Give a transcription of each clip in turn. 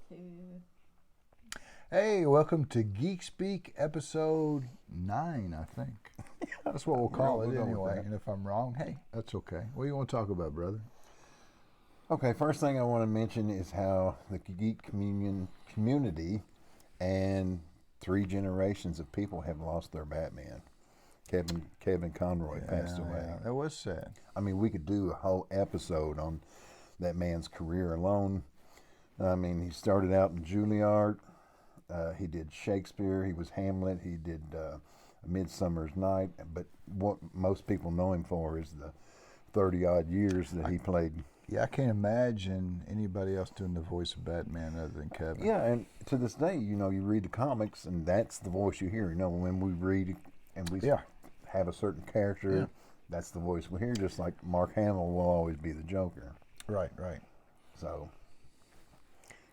2. Hey, welcome to Geek Speak EP9, I think. That's what we'll call it anyway. And if I'm wrong, hey, that's okay. What do you want to talk about, brother? Okay, first thing I want to mention is how the geek community and 3 generations of people have lost their Batman. Kevin Conroy passed away. Yeah, that was sad. I mean, we could do a whole episode on that man's career alone. I mean, he started out in Juilliard. He did Shakespeare. He was Hamlet. He did A Midsummer's Night. But what most people know him for is the 30-odd years that he played. Yeah, I can't imagine anybody else doing the voice of Batman other than Kevin. Yeah, and to this day, you read the comics, and that's the voice you hear. When we read and we have a certain character, that's the voice we hear, just like Mark Hamill will always be the Joker. Right. So,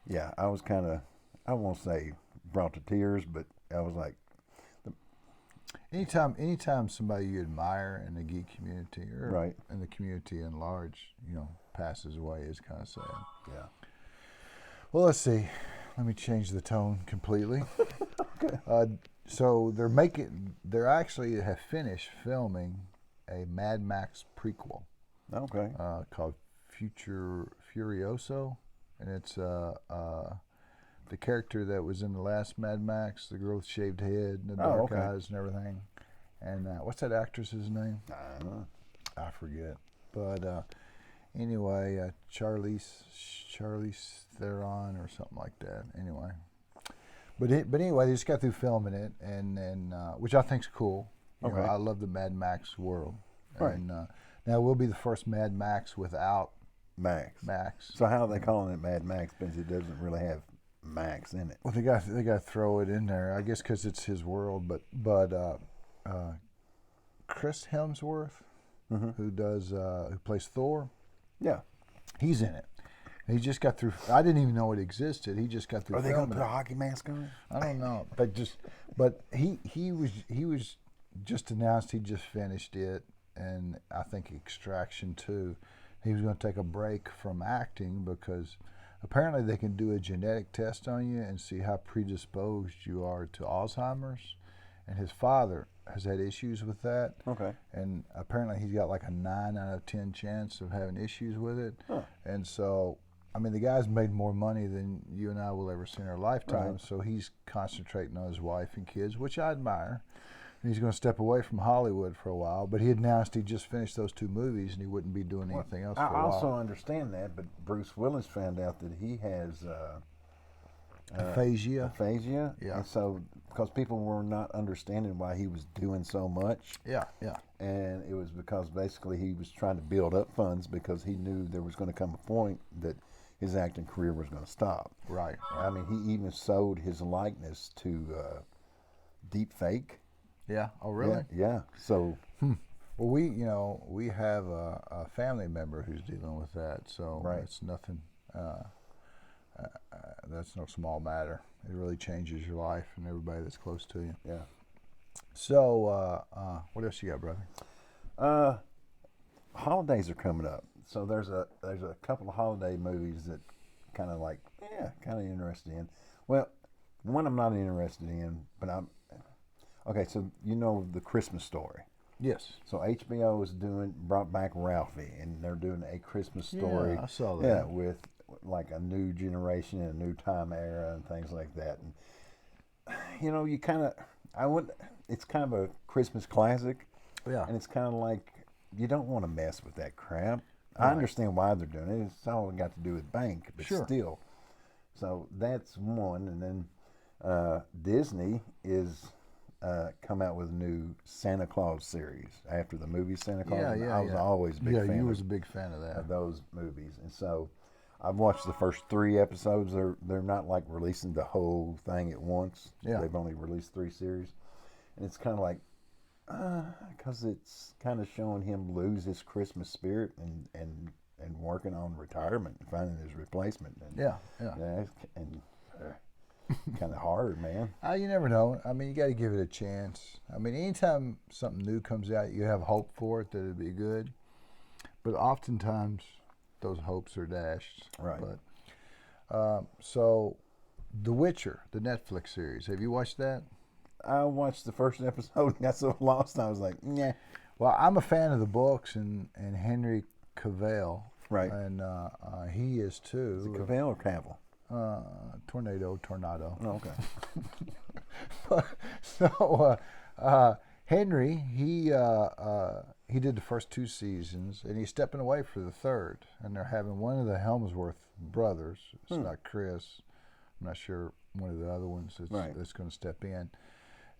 yeah, I was kind of, I won't say brought to tears, but I was like... Anytime somebody you admire in the geek community or Right. in the community in large, passes away is kind of sad. Yeah. Well, let's see. Let me change the tone completely. Okay. So they're actually have finished filming a Mad Max prequel. Okay. Called Furioso, and it's the character that was in the last Mad Max, the girl with shaved head and the dark eyes and everything. And what's that actress's name? I don't know. I forget. But anyway, Charlize Theron or something like that. Anyway, but anyway, they just got through filming it, and which I think's cool. Okay. I love the Mad Max world. Right. And now we'll be the first Mad Max without Max. Max. So how are they calling it Mad Max? Because it doesn't really have Max in it. Well, they got to throw it in there, I guess, because it's his world. But Chris Hemsworth, who plays Thor, Yeah. he's in it. He just got through. I didn't even know it existed. He just got through. Are they going to filming put a hockey mask on? I don't know, but he was just announced he just finished it, and I think Extraction too. He was going to take a break from acting because apparently they can do a genetic test on you and see how predisposed you are to Alzheimer's, and his father has had issues with that. Okay. And apparently he's got like a 9 out of 10 chance of having issues with it. Huh. And so, I mean, the guy's made more money than you and I will ever see in our lifetime. Right. So he's concentrating on his wife and kids, which I admire. And he's going to step away from Hollywood for a while. But he announced he just finished those 2 movies and he wouldn't be doing anything else for a while. I also understand that, but Bruce Willis found out that he has aphasia. Aphasia. Yeah. And so, because people were not understanding why he was doing so much. Yeah. And it was because basically he was trying to build up funds because he knew there was going to come a point that his acting career was going to stop. Right. I mean, he even sold his likeness to deep fake. Yeah. Oh, really? Yeah. So. Well, we have a family member who's dealing with that, so it's nothing. That's no small matter. It really changes your life and everybody that's close to you. Yeah. So, what else you got, brother? Holidays are coming up, so there's a couple of holiday movies that kind of interested in. Well, one I'm not interested in, but okay. So the Christmas Story. Yes. So HBO is brought back Ralphie, and they're doing a Christmas story. Yeah, I saw that. Yeah, with like a new generation and a new time era and things like that. And you kind of, it's kind of a Christmas classic. Yeah. And it's kind of like you don't want to mess with that crap. Right. I understand why they're doing it. It's all got to do with bank, but still. So that's one, and then Disney is. Come out with a new Santa Claus series after the movie Santa Claus. I was always a big fan. Yeah, you was a big fan of that. Of those movies, and so I've watched the first 3 episodes. They're not like releasing the whole thing at once. Yeah. They've only released 3 series, and it's kind of like because it's kind of showing him lose his Christmas spirit and working on retirement and finding his replacement. And, and kind of hard, man. You never know. I mean, you got to give it a chance. I mean, anytime something new comes out, you have hope for it that it'll be good. But oftentimes, those hopes are dashed. Right. But so The Witcher, the Netflix series. Have you watched that? I watched the first episode and got so lost. I was like, yeah. Well, I'm a fan of the books and Henry Cavill. Right. And he is too. Is it Cavill or Cavill? Tornado. Oh, okay. So Henry, he did the first 2 seasons, and he's stepping away for the third. And they're having one of the Helmsworth brothers. It's not Chris. I'm not sure one of the other ones that's going to step in.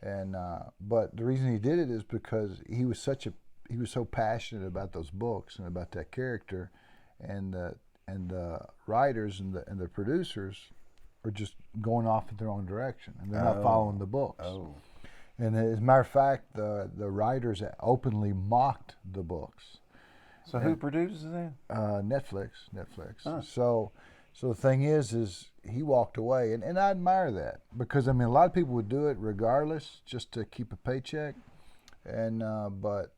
And but the reason he did it is because he was so passionate about those books and about that character, and the writers and the producers are just going off in their own direction, and they're not following the books. Oh. And as a matter of fact, the writers openly mocked the books. So who produces that? Netflix. Huh. So the thing is he walked away, and I admire that, because I mean a lot of people would do it regardless, just to keep a paycheck, and but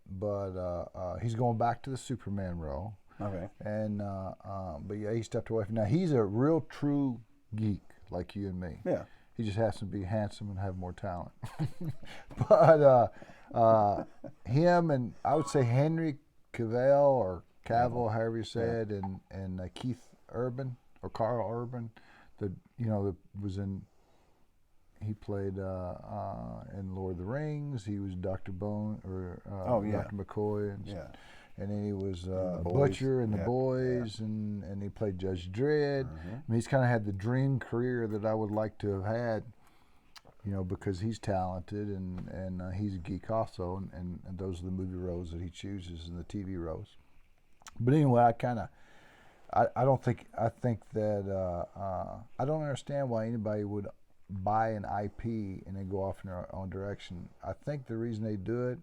he's going back to the Superman role. Okay. And but yeah, he stepped away from. Now he's a real true geek like you and me. Yeah. He just has to be handsome and have more talent. But him and I would say Henry Cavill or Cavill, however you say it, and Keith Urban or Carl Urban, that was in. He played in Lord of the Rings. He was Dr. Bone or Dr. McCoy, and then he was Butcher in The Boys, and he played Judge Dredd. I mean, he's kind of had the dream career that I would like to have had, because he's talented and he's a geek also, and those are the movie roles that he chooses and the TV roles. But anyway, I think that I don't understand why anybody would buy an IP and then go off in their own direction. I think the reason they do it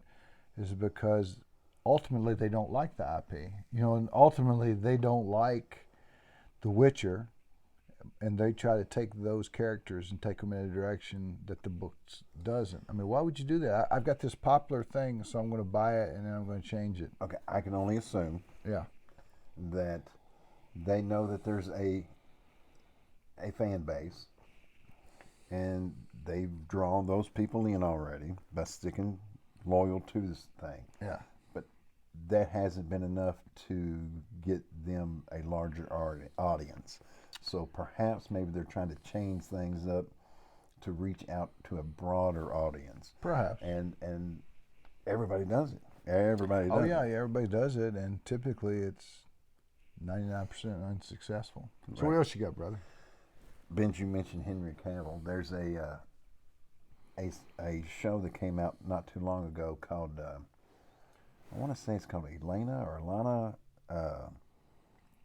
is because ultimately they don't like the IP, and ultimately they don't like The Witcher, and they try to take those characters and take them in a direction that the books doesn't. I mean, why would you do that? I've got this popular thing, so I'm going to buy it and then I'm going to change it. Okay, I can only assume that they know that there's a fan base, and they've drawn those people in already by sticking loyal to this thing. Yeah. But that hasn't been enough to get them a larger audience. So perhaps maybe they're trying to change things up to reach out to a broader audience. Perhaps. And everybody does it. Everybody does it. Oh, yeah, everybody does it, and typically it's 99% unsuccessful. So what else you got, brother? Ben, you mentioned Henry Cavill. There's a show that came out not too long ago called, I want to say it's called Enola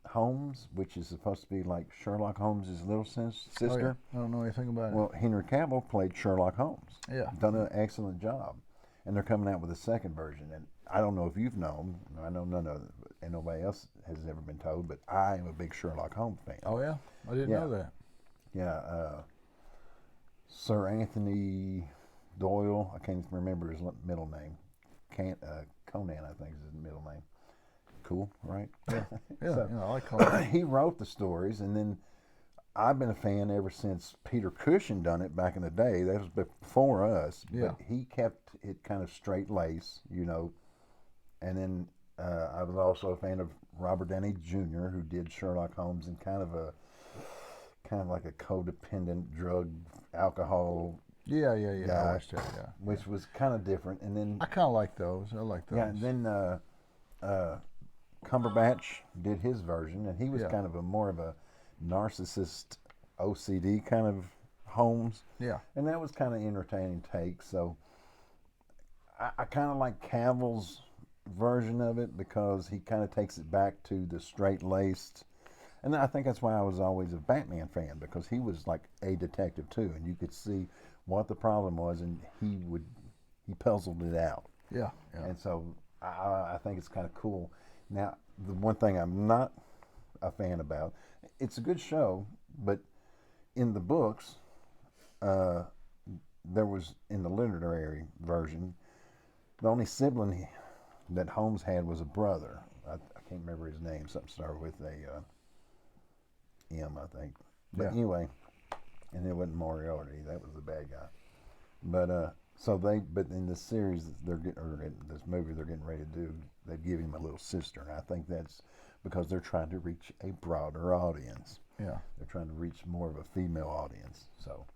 Holmes, which is supposed to be like Sherlock Holmes' little sister. Oh, yeah. I don't know anything about it. Well, Henry Cavill played Sherlock Holmes. Yeah. Done an excellent job. And they're coming out with a second version. And I don't know if you've known, I know nobody else has ever been told, but I am a big Sherlock Holmes fan. Oh, yeah? I didn't know that. Yeah, Sir Anthony Doyle, I can't remember his middle name. Conan, I think, is his middle name. Cool, right? Yeah, So, I like Conan. he wrote the stories, and then I've been a fan ever since Peter Cushing done it back in the day. That was before us, but he kept it kind of straight-laced, And then I was also a fan of Robert Downey Jr., who did Sherlock Holmes in kind of like a codependent drug alcohol. Yeah. guy, I watched that. Yeah, which was kind of different. And then I kind of like those. I like those. yeah, and then Cumberbatch did his version, and he was kind of more of a narcissist, OCD kind of Holmes. Yeah, and that was kind of entertaining take. So I kind of like Cavill's version of it because he kind of takes it back to the straight-laced. And I think that's why I was always a Batman fan, because he was like a detective too, and you could see what the problem was, and he puzzled it out. Yeah. And so I think it's kind of cool. Now, the one thing I'm not a fan about, it's a good show, but in the books, there was, in the literary version, the only sibling that Holmes had was a brother. I can't remember his name. Something started with a M, I think. But anyway, and it wasn't Moriarty. That was the bad guy. But but in this series in this movie they're getting ready to do, they give him a little sister, and I think that's because they're trying to reach a broader audience. Yeah. They're trying to reach more of a female audience. So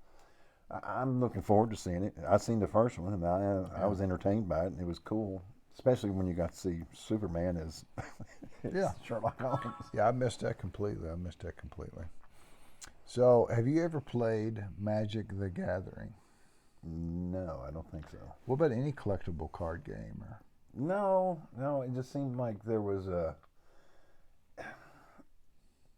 I'm looking forward to seeing it. I seen the first one, and I was entertained by it, and it was cool, especially when you got to see Superman as Sherlock Holmes. Yeah, I missed that completely. So, have you ever played Magic the Gathering? No, I don't think so. What about any collectible card game? No, it just seemed like there was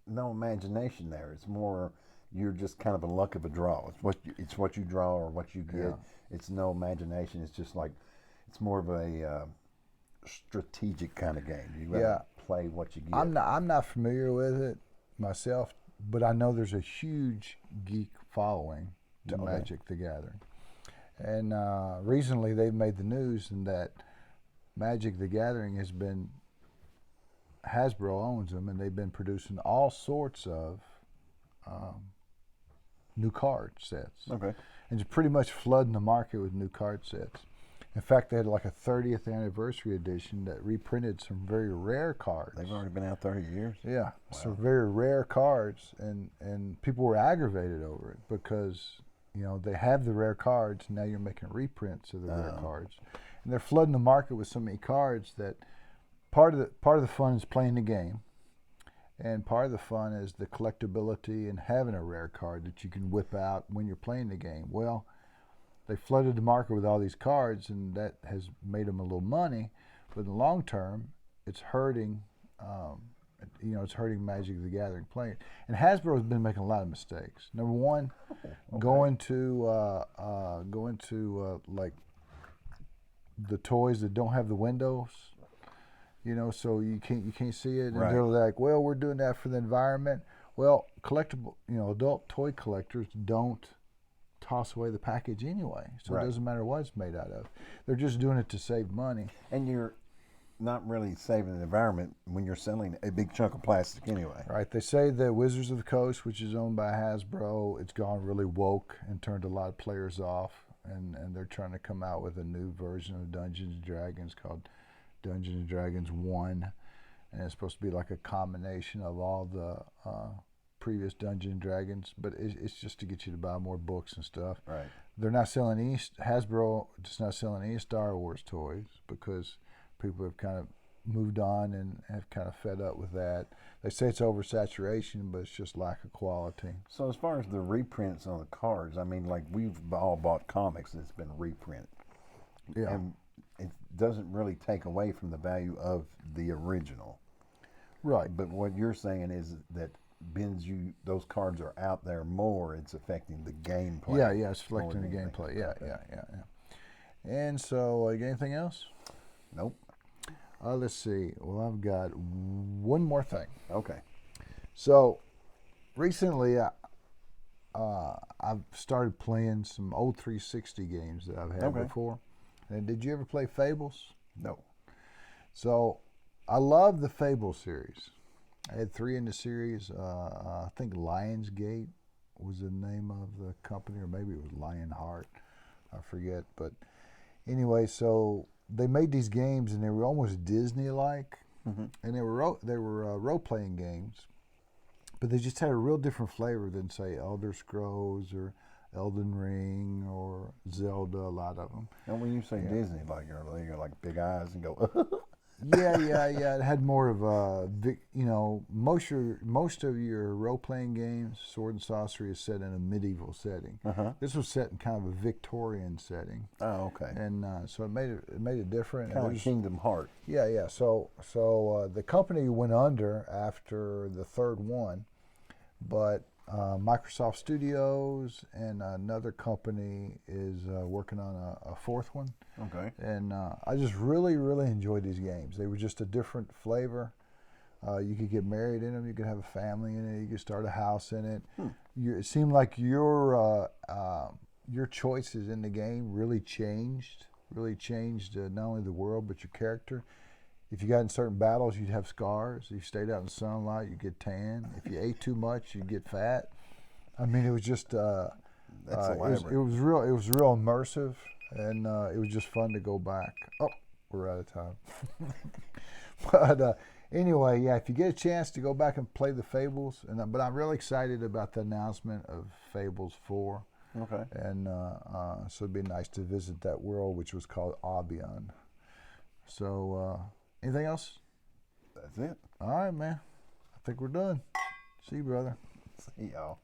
no imagination there. It's more you're just kind of a luck of a draw. It's what you draw or what you get. Yeah. It's no imagination. It's just like it's more of a strategic kind of game. You gotta play what you get. I'm not familiar with it myself, but I know there's a huge geek following to Magic the Gathering. And recently they've made the news in that Magic the Gathering Hasbro owns them, and they've been producing all sorts of new card sets. Okay. And it's pretty much flooding the market with new card sets. In fact, they had like a 30th anniversary edition that reprinted some very rare cards. They've already been out 30 years? Yeah, Wow. some very rare cards, and people were aggravated over it because, they have the rare cards, and now you're making reprints of the rare cards. And they're flooding the market with so many cards that part of the fun is playing the game, and part of the fun is the collectability and having a rare card that you can whip out when you're playing the game. Well, they flooded the market with all these cards, and that has made them a little money. But in the long term, it's hurting. It's hurting Magic the Gathering playing. And Hasbro has been making a lot of mistakes. Number one, going to like the toys that don't have the windows. So you can't see it. And Right. they're like, well, we're doing that for the environment. Well, collectible, adult toy collectors don't toss away the package anyway. So Right. it doesn't matter what it's made out of. They're just doing it to save money. And you're not really saving the environment when you're selling a big chunk of plastic anyway. Right. They say that Wizards of the Coast, which is owned by Hasbro, it's gone really woke and turned a lot of players off. And they're trying to come out with a new version of Dungeons and Dragons called Dungeons and Dragons 1. And it's supposed to be like a combination of all the previous Dungeons and Dragons, but it's just to get you to buy more books and stuff. Right. They're not selling Hasbro just not selling any Star Wars toys because people have kind of moved on and have kind of fed up with that. They say it's oversaturation, but it's just lack of quality. So as far as the reprints on the cards, I mean, like we've all bought comics that's been reprinted. Yeah. And it doesn't really take away from the value of the original. Right. But what you're saying is that those cards are out there more, it's affecting the gameplay. Yeah, it's affecting the gameplay. Yeah. And so, anything else? Nope. Let's see. Well, I've got one more thing. Okay. So, recently, I've started playing some old 360 games that I've had before. And did you ever play Fables? No. So, I love the Fables series. I had 3 in the series. I think Lionsgate was the name of the company, or maybe it was Lionheart. I forget. But anyway, so they made these games, and they were almost Disney-like, and they were role-playing games, but they just had a real different flavor than, say, Elder Scrolls or Elden Ring or Zelda. A lot of them. And when you say Disney, like you're like big eyes and go. Yeah. It had more of a, most of your role-playing games, Sword and Sorcery, is set in a medieval setting. This was set in kind of a Victorian setting. Oh, okay. And so it made it different. Kind of like Kingdom Hearts. Yeah. So the company went under after the third one, but Microsoft Studios and another company is working on a fourth one. Okay. And I just really, really enjoyed these games. They were just a different flavor. You could get married in them. You could have a family in it. You could start a house in it. It seemed like your choices in the game really changed not only the world but your character. If you got in certain battles, you'd have scars. If you stayed out in sunlight, you'd get tan. If you ate too much, you'd get fat. I mean, it was just That's elaborate. it was real immersive, and it was just fun to go back. Oh, we're out of time. But anyway, yeah, if you get a chance to go back and play the Fables, but I'm really excited about the announcement of Fables 4. Okay. And so it'd be nice to visit that world, which was called Albion. So, anything else? That's it. All right, man. I think we're done. See you, brother. See y'all.